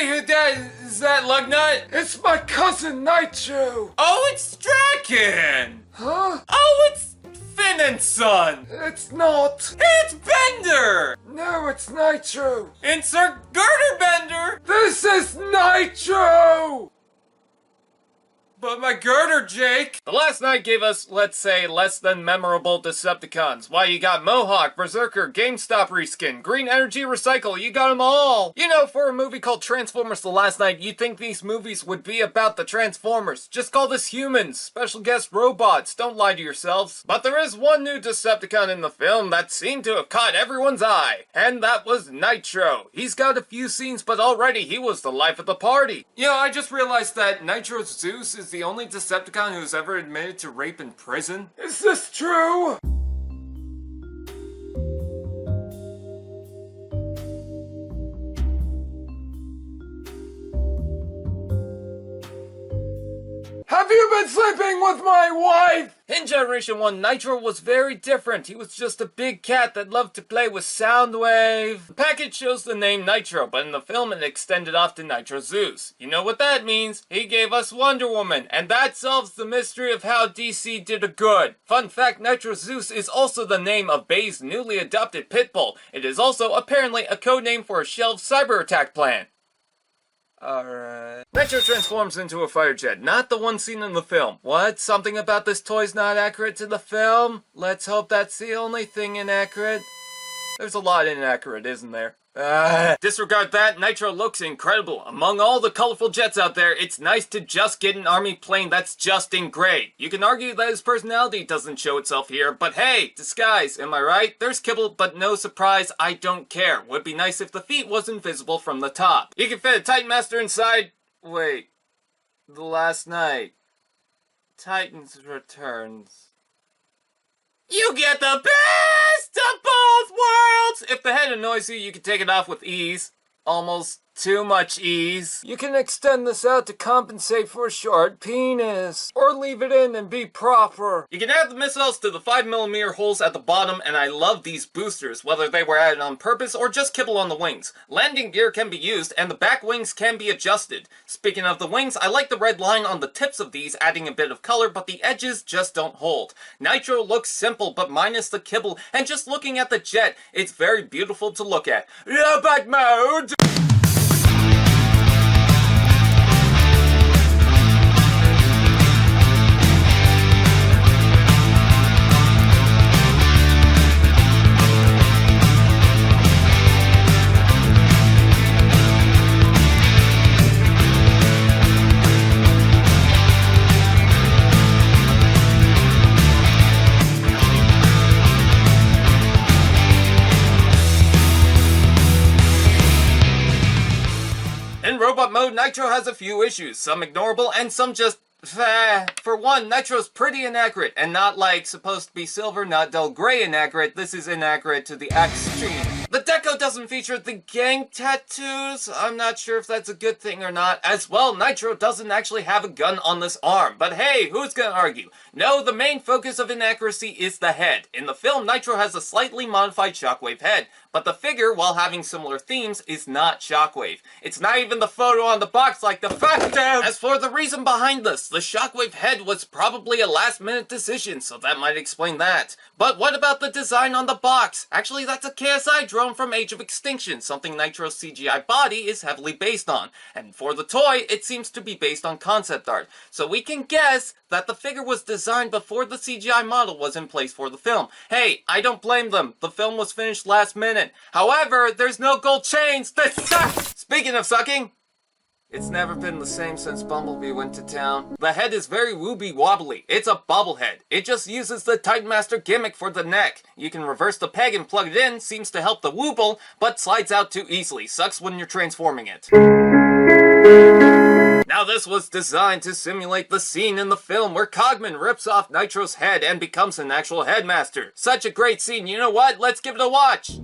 me who that is, that Lugnut? It's my cousin Nitro! Oh, it's Draken! Huh? Oh, it's Finn and Son! It's not! It's Bender! No, it's Nitro! Insert Girder Bender! This is Nitro! But my girder, Jake! The last night gave us, let's say, less than memorable Decepticons. Why, you got Mohawk, Berserker, GameStop reskin, Green Energy Recycle, you got them all! You know, for a movie called Transformers The Last Night, you'd think these movies would be about the Transformers. Just call this humans, special guest robots, don't lie to yourselves. But there is one new Decepticon in the film that seemed to have caught everyone's eye, and that was Nitro. He's got a few scenes, but already he was the life of the party. You know, I just realized that Nitro's Zeus is the only Decepticon who's ever admitted to rape in prison. Is this true? Have you been sleeping with my wife? In Generation 1, Nitro was very different. He was just a big cat that loved to play with Soundwave. The package shows the name Nitro, but in the film it extended off to Nitro Zeus. You know what that means? He gave us Wonder Woman, and that solves the mystery of how DC did a good. Fun fact, Nitro Zeus is also the name of Bay's newly adopted pit bull. It is also apparently a code name for a shelved cyber attack plan. Alright. Nitro transforms into a fighter jet, not the one seen in the film. What? Something about this toy's not accurate to the film? Let's hope that's the only thing inaccurate. There's a lot inaccurate, isn't there? Disregard that, Nitro looks incredible. Among all the colorful jets out there, it's nice to just get an army plane that's just in gray. You can argue that his personality doesn't show itself here, but hey, disguise, am I right? There's kibble, but no surprise, I don't care. Would be nice if the feet wasn't visible from the top. You can fit a Titan Master inside... Wait. The Last Night. Titans Returns. You get the best of both worlds! If the head annoys you, you can take it off with ease. Almost too much ease. You can extend this out to compensate for a short penis. Or leave it in and be proper. You can add the missiles to the 5mm holes at the bottom, and I love these boosters, whether they were added on purpose or just kibble on the wings. Landing gear can be used, and the back wings can be adjusted. Speaking of the wings, I like the red line on the tips of these, adding a bit of color, but the edges just don't hold. Nitro looks simple, but minus the kibble, and just looking at the jet, it's very beautiful to look at. Robot mode! In robot mode, Nitro has a few issues, some ignorable and some just for one, Nitro's pretty inaccurate, and not like supposed to be silver, not dull gray inaccurate. This is inaccurate to the extreme. The deco doesn't feature the gang tattoos. I'm not sure if that's a good thing or not. As well, Nitro doesn't actually have a gun on this arm. But hey, who's gonna argue? No, the main focus of inaccuracy is the head. In the film, Nitro has a slightly modified Shockwave head. But the figure, while having similar themes, is not Shockwave. It's not even the photo on the box like the fact is. As for the reason behind this, the Shockwave head was probably a last-minute decision, so that might explain that. But what about the design on the box? Actually, that's a KSI drone from Age of Extinction, something Nitro's CGI body is heavily based on. And for the toy, it seems to be based on concept art. So we can guess that the figure was designed before the CGI model was in place for the film. Hey, I don't blame them. The film was finished last minute. However, there's no gold chains. That sucks! Speaking of sucking, it's never been the same since Bumblebee went to town. The head is very wooby-wobbly. It's a bobblehead. It just uses the Titan Master gimmick for the neck. You can reverse the peg and plug it in, seems to help the wooble, but slides out too easily. Sucks when you're transforming it. Now this was designed to simulate the scene in the film where Cogman rips off Nitro's head and becomes an actual headmaster. Such a great scene, you know what? Let's give it a watch!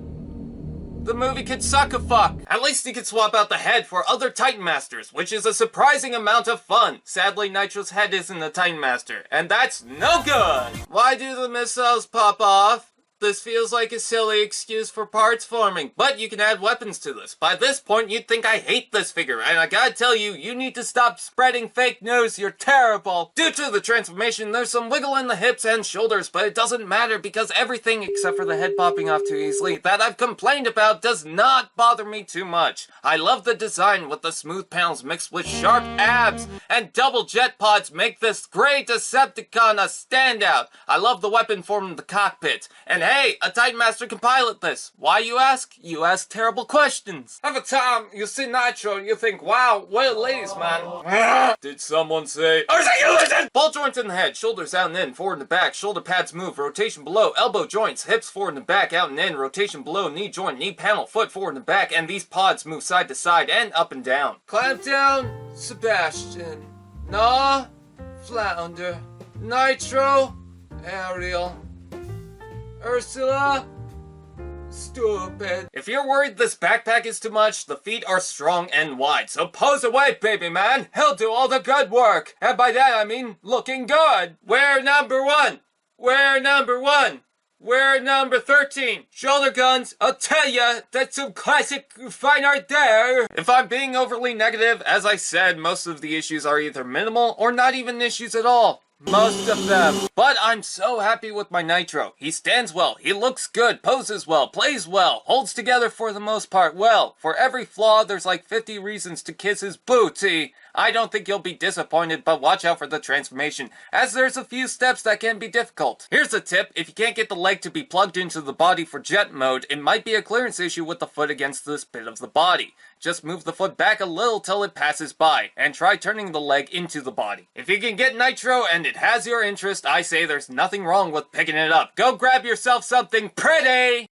The movie could suck a fuck. At least he could swap out the head for other Titan Masters, which is a surprising amount of fun. Sadly, Nitro's head isn't a Titan Master, and that's no good! Why do the missiles pop off? This feels like a silly excuse for parts forming, but you can add weapons to this. By this point, you'd think I hate this figure, and I gotta tell you, you need to stop spreading fake news, you're terrible. Due to the transformation, there's some wiggle in the hips and shoulders, but it doesn't matter because everything except for the head popping off too easily that I've complained about does not bother me too much. I love the design with the smooth panels mixed with sharp abs, and double jet pods make this great Decepticon a standout. I love the weapon form in the cockpit, and hey, a Titan Master can pilot this. Why, you ask? You ask terrible questions. Every time you see Nitro, you think, wow, what a ladies man. Did someone say, or say you listen? Ball joints in the head, shoulders out and in, forward and back, shoulder pads move, rotation below, elbow joints, hips forward and back, out and in, rotation below, knee joint, knee panel, foot forward and back, and these pods move side to side and up and down. Clamp down, Sebastian. Gnaw, Flounder. Nitro, Ariel. Ursula, stupid. If you're worried this backpack is too much, the feet are strong and wide, so pose away, baby man. He'll do all the good work. And by that I mean looking good. We're number 1. We're number 1. We're number 13. Shoulder guns, I'll tell ya, that's some classic fine art there. If I'm being overly negative, as I said, most of the issues are either minimal or not even issues at all. Most of them. But I'm so happy with my Nitro. He stands well, he looks good, poses well, plays well, holds together for the most part well. For every flaw, there's like 50 reasons to kiss his booty. I don't think you'll be disappointed, but watch out for the transformation, as there's a few steps that can be difficult. Here's a tip: if you can't get the leg to be plugged into the body for jet mode, it might be a clearance issue with the foot against this bit of the body. Just move the foot back a little till it passes by, and try turning the leg into the body. If you can get Nitro and it has your interest, I say there's nothing wrong with picking it up. Go grab yourself something pretty!